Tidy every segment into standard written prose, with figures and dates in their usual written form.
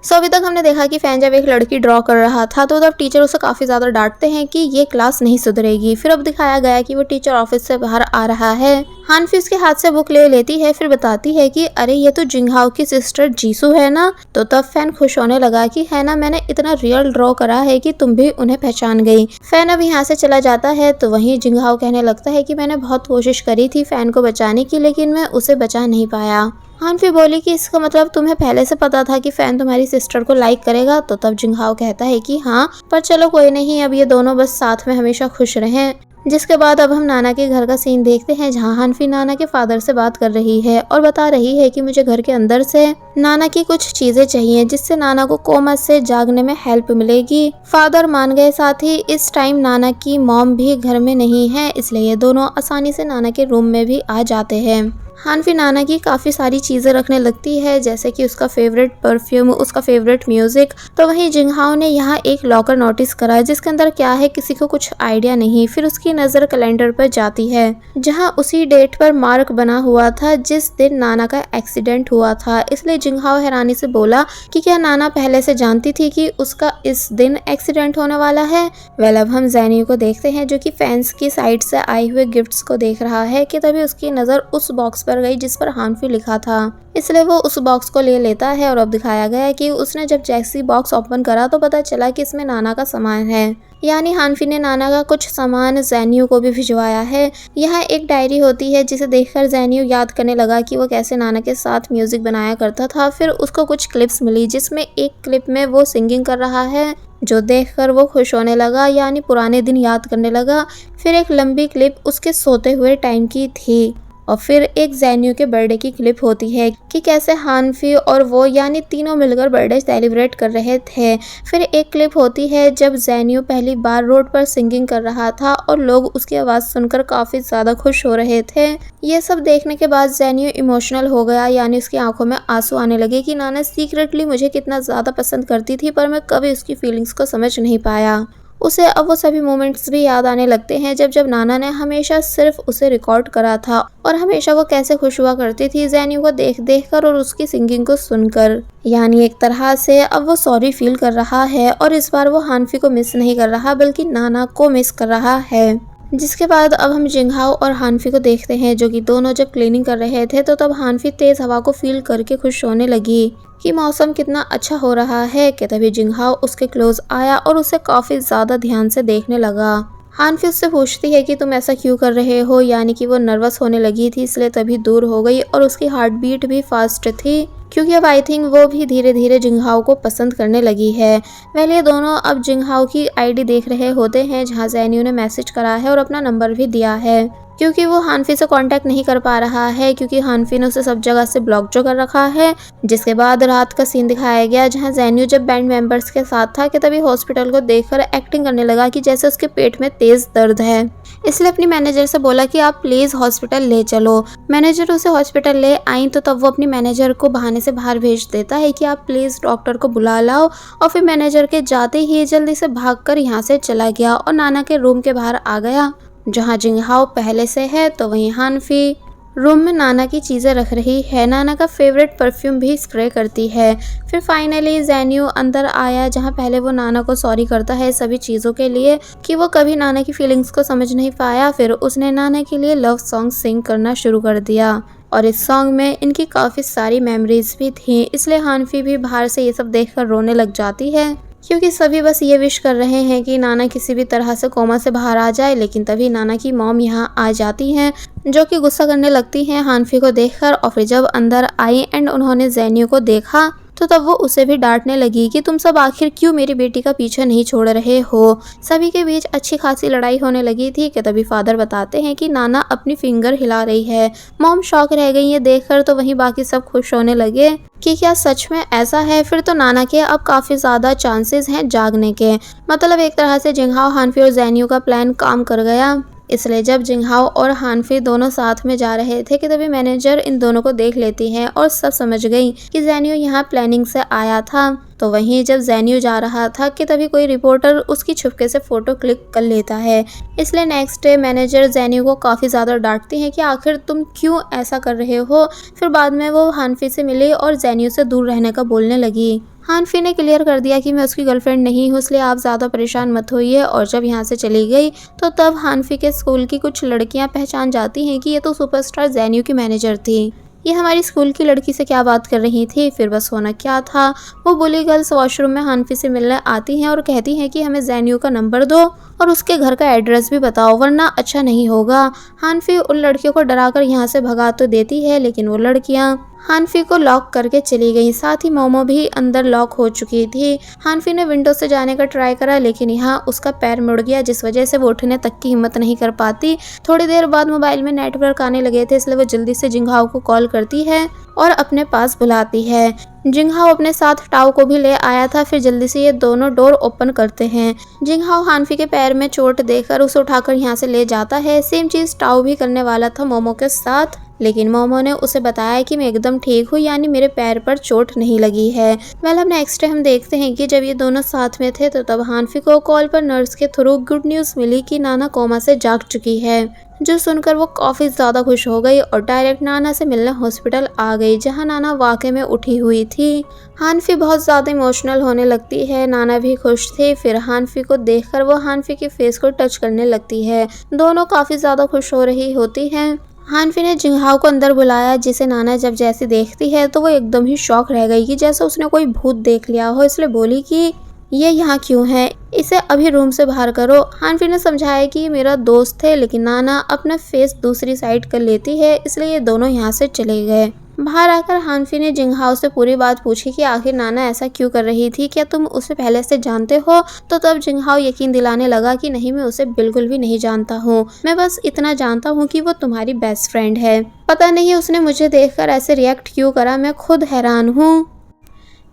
सो अभी तक हमने देखा कि फैन जब एक लड़की ड्रॉ कर रहा था तो तब टीचर उसे काफ़ी ज़्यादा डांटते हैं कि ये क्लास नहीं सुधरेगी। फिर अब दिखाया गया कि वो टीचर ऑफिस से बाहर आ रहा है। हानफी उसके हाथ से बुक ले लेती है, फिर बताती है कि अरे ये तो जिंगहाओ की सिस्टर जीसू है ना। तो तब फैन खुश होने लगा कि है ना, मैंने इतना रियल ड्रॉ करा है कि तुम भी उन्हें पहचान गई। फैन अब यहाँ से चला जाता है तो वहीं जिंगहाओ कहने लगता है कि मैंने बहुत कोशिश करी थी फैन को बचाने की, लेकिन मैं उसे बचा नहीं पाया। हानफी बोली कि इसका मतलब तुम्हें पहले से पता था कि फैन तुम्हारी सिस्टर को लाइक करेगा। तो तब जिंगहाओ कहता है कि हाँ, पर चलो कोई नहीं, अब ये दोनों बस साथ में हमेशा खुश रहें। जिसके बाद अब हम नाना के घर का सीन देखते हैं, जहाँ हानफी नाना के फादर से बात कर रही है और बता रही है कि मुझे घर के अंदर से नाना की कुछ चीजें चाहिए जिससे नाना को कोमा से जागने में हेल्प मिलेगी। फादर मान गए, साथ ही इस टाइम नाना की मॉम भी घर में नहीं है, इसलिए ये दोनों आसानी से नाना के रूम में भी आ जाते हैं। हानफी नाना की काफ़ी सारी चीज़ें रखने लगती है, जैसे कि उसका फेवरेट परफ्यूम, उसका फेवरेट म्यूज़िक। तो वहीं जिंगहाओ ने यहाँ एक लॉकर नोटिस करा जिसके अंदर क्या है किसी को कुछ आइडिया नहीं। फिर उसकी नज़र कैलेंडर पर जाती है जहाँ उसी डेट पर मार्क बना हुआ था जिस दिन नाना का एक्सीडेंट हुआ था। इसलिए जिंगहाओ हैरानी से बोला कि क्या नाना पहले से जानती थी कि उसका इस दिन एक्सीडेंट होने वाला है। वेल, अब हम ज़ैनियो को देखते हैं जो कि फैंस की साइड से आए हुए गिफ्ट्स को देख रहा है कि तभी उसकी नज़र उस बॉक्स पर गई जिस पर हानफी लिखा था। इसलिए वो उस बॉक्स को ले लेता है और अब दिखाया गया है कि उसने जब जैसी बॉक्स ओपन करा तो पता चला कि इसमें नाना का सामान है। यानी हानफी ने नाना का कुछ सामान ज़ैनियो को भी भिजवाया है। यहाँ एक डायरी होती है जिसे देखकर ज़ैनियो याद करने लगा कि वो कैसे नाना के साथ म्यूजिक बनाया करता था। फिर उसको कुछ क्लिप्स मिली जिसमें एक क्लिप में वो सिंगिंग कर रहा है, जो देखकर वो खुश होने लगा, यानी पुराने दिन याद करने लगा। फिर एक लंबी क्लिप उसके सोते हुए टाइम की थी और फिर एक ज़ैनियो के बर्थडे की क्लिप होती है कि कैसे हानफी और वो यानी तीनों मिलकर बर्थडे सेलिब्रेट कर रहे थे। फिर एक क्लिप होती है जब ज़ैनियो पहली बार रोड पर सिंगिंग कर रहा था और लोग उसकी आवाज़ सुनकर काफ़ी ज़्यादा खुश हो रहे थे। ये सब देखने के बाद ज़ैनियो इमोशनल हो गया, यानी उसकी आंखों में आंसू आने लगे कि नाना सीक्रेटली मुझे कितना ज़्यादा पसंद करती थी, पर मैं कभी उसकी फीलिंग्स को समझ नहीं पाया। उसे अब वो सभी मोमेंट्स भी याद आने लगते हैं जब जब नाना ने हमेशा सिर्फ उसे रिकॉर्ड करा था और हमेशा वो कैसे खुश हुआ करती थी ज़ैनियो को देख देख कर और उसकी सिंगिंग को सुनकर। यानी एक तरह से अब वो सॉरी फील कर रहा है और इस बार वो हानफी को मिस नहीं कर रहा बल्कि नाना को मिस कर रहा है। जिसके बाद अब हम जिंगहाओ और हानफी को देखते हैं जो कि दोनों जब क्लीनिंग कर रहे थे तो तब हानफी तेज़ हवा को फील करके खुश होने लगी कि मौसम कितना अच्छा हो रहा है। कि तभी जिंगहाओ उसके क्लोज आया और उसे काफ़ी ज़्यादा ध्यान से देखने लगा। हानफी उससे पूछती है कि तुम ऐसा क्यों कर रहे हो, यानी कि वो नर्वस होने लगी थी इसलिए तभी दूर हो गई और उसकी हार्ट बीट भी फास्ट थी क्योंकि अब आई थिंक वो भी धीरे धीरे जिंगहाओ को पसंद करने लगी है। वेल, ये दोनों अब जिंगहाओ की आईडी देख रहे होते हैं जहाँ ज़ैनियो ने मैसेज करा है और अपना नंबर भी दिया है क्योंकि वो हानफी से कांटेक्ट नहीं कर पा रहा है क्योंकि हानफी ने उसे सब जगह से ब्लॉक जो कर रखा है। जिसके बाद रात का सीन दिखाया गया जहां ज़ैनियो जब बैंड मेंबर्स के साथ था कि तभी हॉस्पिटल को देखकर एक्टिंग करने लगा कि जैसे उसके पेट में तेज दर्द है। इसलिए अपनी मैनेजर से बोला कि आप प्लीज़ हॉस्पिटल ले चलो। मैनेजर उसे हॉस्पिटल ले आई तो तब वो अपनी मैनेजर को बहाने से बाहर भेज देता है कि आप प्लीज़ डॉक्टर को बुला लाओ और फिर मैनेजर के जाते ही जल्दी से भागकर यहाँ से चला गया और नाना के रूम के बाहर आ गया जहाँ जिंगहाओ पहले से है। तो वहीं हानफी रूम में नाना की चीज़ें रख रही है, नाना का फेवरेट परफ्यूम भी स्प्रे करती है। फिर फाइनली ज़ैनियो अंदर आया जहाँ पहले वो नाना को सॉरी करता है सभी चीज़ों के लिए कि वो कभी नाना की फीलिंग्स को समझ नहीं पाया। फिर उसने नाना के लिए लव सॉन्ग सिंग करना शुरू कर दिया और इस सॉन्ग में इनकी काफ़ी सारी मेमोरीज भी थी। इसलिए हानफी भी बाहर से ये सब देखकर रोने लग जाती है क्योंकि सभी बस ये विश कर रहे हैं कि नाना किसी भी तरह से कोमा से बाहर आ जाए। लेकिन तभी नाना की मॉम यहाँ आ जाती हैं जो कि गुस्सा करने लगती हैं हानफी को देखकर और फिर जब अंदर आई एंड उन्होंने ज़ैनियो को देखा तो तब वो उसे भी डांटने लगी कि तुम सब आखिर क्यों मेरी बेटी का पीछा नहीं छोड़ रहे हो। सभी के बीच अच्छी खासी लड़ाई होने लगी थी कि तभी फादर बताते हैं कि नाना अपनी फिंगर हिला रही है। मॉम शॉक रह गई है देखकर, तो वहीं बाकी सब खुश होने लगे कि क्या सच में ऐसा है। फिर तो नाना के अब काफ़ी ज़्यादा चांसेस हैं जागने के। मतलब एक तरह से जिंगहाओ, हानफी और ज़ैनियो का प्लान काम कर गया। इसलिए जब जिंगहाओ और हानफी दोनों साथ में जा रहे थे कि तभी मैनेजर इन दोनों को देख लेती है और सब समझ गई कि ज़ैनियो यहाँ प्लानिंग से आया था। तो वहीं जब ज़ैनियो जा रहा था कि तभी कोई रिपोर्टर उसकी छुपके से फ़ोटो क्लिक कर लेता है। इसलिए नेक्स्ट डे मैनेजर ज़ैनियो को काफ़ी ज़्यादा डांटती है कि आखिर तुम क्यों ऐसा कर रहे हो। फिर बाद में वो हानफी से मिली और ज़ैनियो से दूर रहने का बोलने लगी। हानफी ने क्लियर कर दिया कि मैं उसकी गर्लफ्रेंड नहीं हूँ, इसलिए आप ज़्यादा परेशान मत होइए। और जब यहाँ से चली गई तो तब हानफी के स्कूल की कुछ लड़कियाँ पहचान जाती हैं कि ये तो सुपरस्टार ज़ेन्यू की मैनेजर थी। ये हमारी स्कूल की लड़की से क्या बात कर रही थी। फिर बस होना क्या था, वो बुली गर्ल्स वॉशरूम में हानफी से मिलने आती हैं और कहती हैं कि हमें ज़ेन्यू का नंबर दो और उसके घर का एड्रेस भी बताओ, वरना अच्छा नहीं होगा। हानफी उन लड़कियों को डराकर यहाँ से भगा तो देती है, लेकिन वो लड़कियाँ हानफी को लॉक करके चली गई। साथ ही मोमो भी अंदर लॉक हो चुकी थी। हानफी ने विंडो से जाने का ट्राई करा, लेकिन यहाँ उसका पैर मुड़ गया, जिस वजह से वो उठने तक की हिम्मत नहीं कर पाती। थोड़ी देर बाद मोबाइल में नेटवर्क आने लगे थे, इसलिए वो जल्दी से जिंगहाओ को कॉल करती है और अपने पास बुलाती है। जिंगहाओ अपने साथ टाओ को भी ले आया था। फिर जल्दी से ये दोनों डोर ओपन करते हैं। जिंगहाओ हानफी के पैर में चोट देकर उसे उठाकर यहाँ से ले जाता है। सेम चीज टाओ भी करने वाला था मोमो के साथ, लेकिन मोमो ने उसे बताया कि मैं एकदम ठीक हूँ, यानी मेरे पैर पर चोट नहीं लगी है। अब नेक्स्ट डे हम देखते हैं कि जब ये दोनों साथ में थे तो तब हानफी को कॉल पर नर्स के थ्रू गुड न्यूज़ मिली कि नाना कोमा से जाग चुकी है, जो सुनकर वो काफ़ी ज़्यादा खुश हो गई और डायरेक्ट नाना से मिलने हॉस्पिटल आ गई, जहां नाना वाकई में उठी हुई थी। हानफी बहुत ज़्यादा इमोशनल होने लगती है, नाना भी खुश थे। फिर हानफी को देखकर वो हानफी के फेस को टच करने लगती है। दोनों काफ़ी ज़्यादा खुश हो रही होती हैं। हानफी ने जिंगहाओ को अंदर बुलाया, जिसे नाना जब जैसे देखती है तो वो एकदम ही शॉक रह गई कि जैसे उसने कोई भूत देख लिया हो। इसलिए बोली कि ये यहाँ क्यों है, इसे अभी रूम से बाहर करो। हानफी ने समझाया कि ये मेरा दोस्त है, लेकिन नाना अपना फेस दूसरी साइड कर लेती है, इसलिए ये दोनों यहाँ से चले गए। बाहर आकर हानफी ने जिंगहाओ से पूरी बात पूछी कि आखिर नाना ऐसा क्यों कर रही थी, क्या तुम उसे पहले से जानते हो। तो तब जिंगहाओ यकीन दिलाने लगा कि नहीं, मैं उसे बिल्कुल भी नहीं जानता हूँ, मैं बस इतना जानता हूँ कि वो तुम्हारी बेस्ट फ्रेंड है। पता नहीं उसने मुझे देखकर ऐसे रिएक्ट क्यों करा, मैं खुद हैरान हूँ।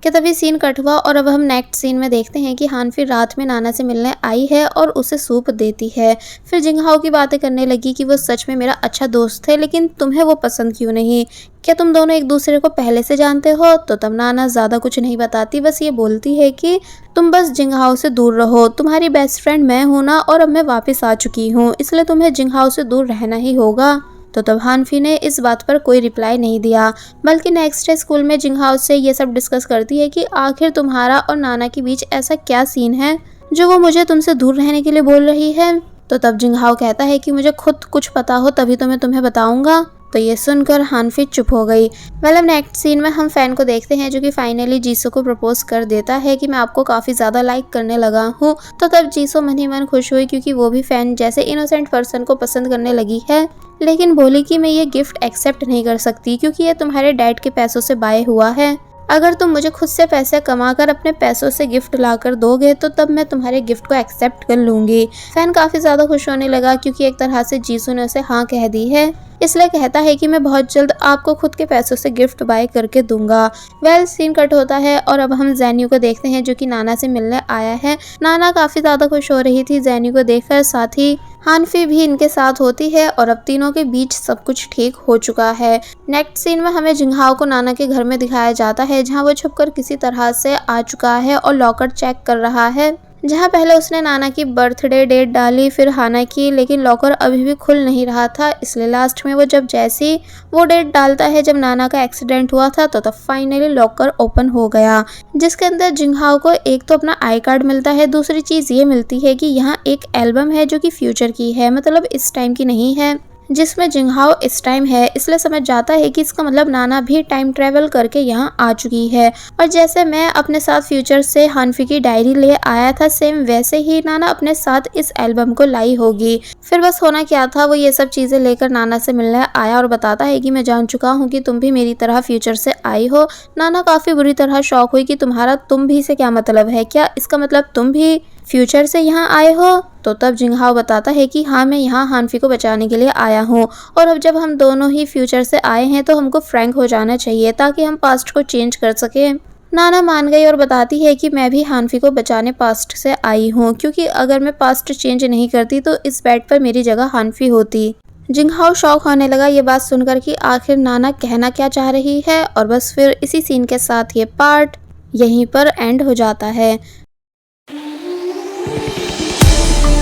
कि तभी सीन कट हुआ और अब हम नेक्स्ट सीन में देखते हैं कि हानफी रात में नाना से मिलने आई है और उसे सूप देती है। फिर जिंगहाओ की बातें करने लगी कि वो सच में मेरा अच्छा दोस्त है, लेकिन तुम्हें वो पसंद क्यों नहीं, क्या तुम दोनों एक दूसरे को पहले से जानते हो। तो तब नाना ज़्यादा कुछ नहीं बताती, बस ये बोलती है कि तुम बस जिंगहाओ से दूर रहो, तुम्हारी बेस्ट फ्रेंड मैं हूँ ना, और अब मैं वापस आ चुकी हूँ, इसलिए तुम्हें जिंगहाओ से दूर रहना ही होगा। तो तब हानफी ने इस बात पर कोई रिप्लाई नहीं दिया, बल्कि नेक्स्ट डे स्कूल में जिंगहाओ से ये सब डिस्कस करती है कि आखिर तुम्हारा और नाना के बीच ऐसा क्या सीन है जो वो मुझे तुमसे दूर रहने के लिए बोल रही है। तो तब जिंगहाओ कहता है कि मुझे खुद कुछ पता हो तभी तो मैं तुम्हें बताऊंगा। तो ये सुनकर हानफी चुप हो गई। मतलब नेक्स्ट सीन में हम फैन को देखते हैं, जो कि फाइनली जीसू को प्रपोज कर देता है कि मैं आपको काफ़ी ज़्यादा लाइक करने लगा हूँ। तो तब जीसू मन ही मन खुश हुई, क्योंकि वो भी फैन जैसे इनोसेंट पर्सन को पसंद करने लगी है। लेकिन बोली कि मैं ये गिफ्ट एक्सेप्ट नहीं कर सकती, क्योंकि ये तुम्हारे डैड के पैसों से बाय हुआ है। अगर तुम मुझे खुद से पैसे कमाकर अपने पैसों से गिफ्ट लाकर दोगे तो तब मैं तुम्हारे गिफ्ट को एक्सेप्ट कर लूंगी। फैन काफ़ी ज़्यादा खुश होने लगा, क्योंकि एक तरह से जीसू ने उसे हाँ कह दी है। इसलिए कहता है कि मैं बहुत जल्द आपको खुद के पैसों से गिफ्ट बाय करके दूंगा। सीन कट होता है और अब हम ज़ेन्यू को देखते हैं, जो कि नाना से मिलने आया है। नाना काफ़ी ज़्यादा खुश हो रही थी ज़ेन्यू को देखकर, साथ ही हानफी भी इनके साथ होती है और अब तीनों के बीच सब कुछ ठीक हो चुका है। नेक्स्ट सीन में हमें जिंगहाओ को नाना के घर में दिखाया जाता है, जहां वो छुपकर किसी तरह से आ चुका है और लॉकर चेक कर रहा है। जहां पहले उसने नाना की बर्थडे डेट डाली, फिर हाना की, लेकिन लॉकर अभी भी खुल नहीं रहा था। इसलिए लास्ट में वो जैसी वो डेट डालता है जब नाना का एक्सीडेंट हुआ था, तो तब फाइनली लॉकर ओपन हो गया, जिसके अंदर जिंगहाओ को एक तो अपना आई कार्ड मिलता है, दूसरी चीज़ ये मिलती है कि यहाँ एक एल्बम है जो कि फ्यूचर की है, मतलब इस टाइम की नहीं है, जिसमें जिंगहाओ इस टाइम है। इसलिए समझ जाता है कि इसका मतलब नाना भी टाइम ट्रेवल करके यहाँ आ चुकी है। और जैसे मैं अपने साथ फ्यूचर से हानफी की डायरी ले आया था, सेम वैसे ही नाना अपने साथ इस एल्बम को लाई होगी। फिर बस होना क्या था, वो ये सब चीज़ें लेकर नाना से मिलने आया और बताता है कि मैं जान चुका हूँ कि तुम भी मेरी तरह फ्यूचर से आई हो। नाना काफ़ी बुरी तरह शॉक हुई कि तुम्हारा तुम भी से क्या मतलब है, क्या इसका मतलब तुम भी फ्यूचर से यहाँ आए हो। तो तब जिंगहाओ बताता है कि हाँ, मैं यहाँ हानफी को बचाने के लिए आया हूँ, और अब जब हम दोनों ही फ्यूचर से आए हैं तो हमको फ्रैंक हो जाना चाहिए ताकि हम पास्ट को चेंज कर सकें। नाना मान गई और बताती है कि मैं भी हानफी को बचाने पास्ट से आई हूँ, क्योंकि अगर मैं पास्ट चेंज नहीं करती तो इस बेड पर मेरी जगह हानफी होती। जिंगहाओ शॉक होने लगा ये बात सुनकर कि आखिर नाना कहना क्या चाह रही है। और बस फिर इसी सीन के साथ ये पार्ट यहीं पर एंड हो जाता है।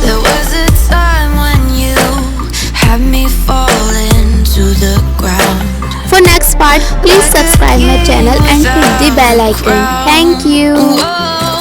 There was a time when you had me falling to the ground. For next next part, please subscribe my channel and hit the bell icon. Thank you. Whoa.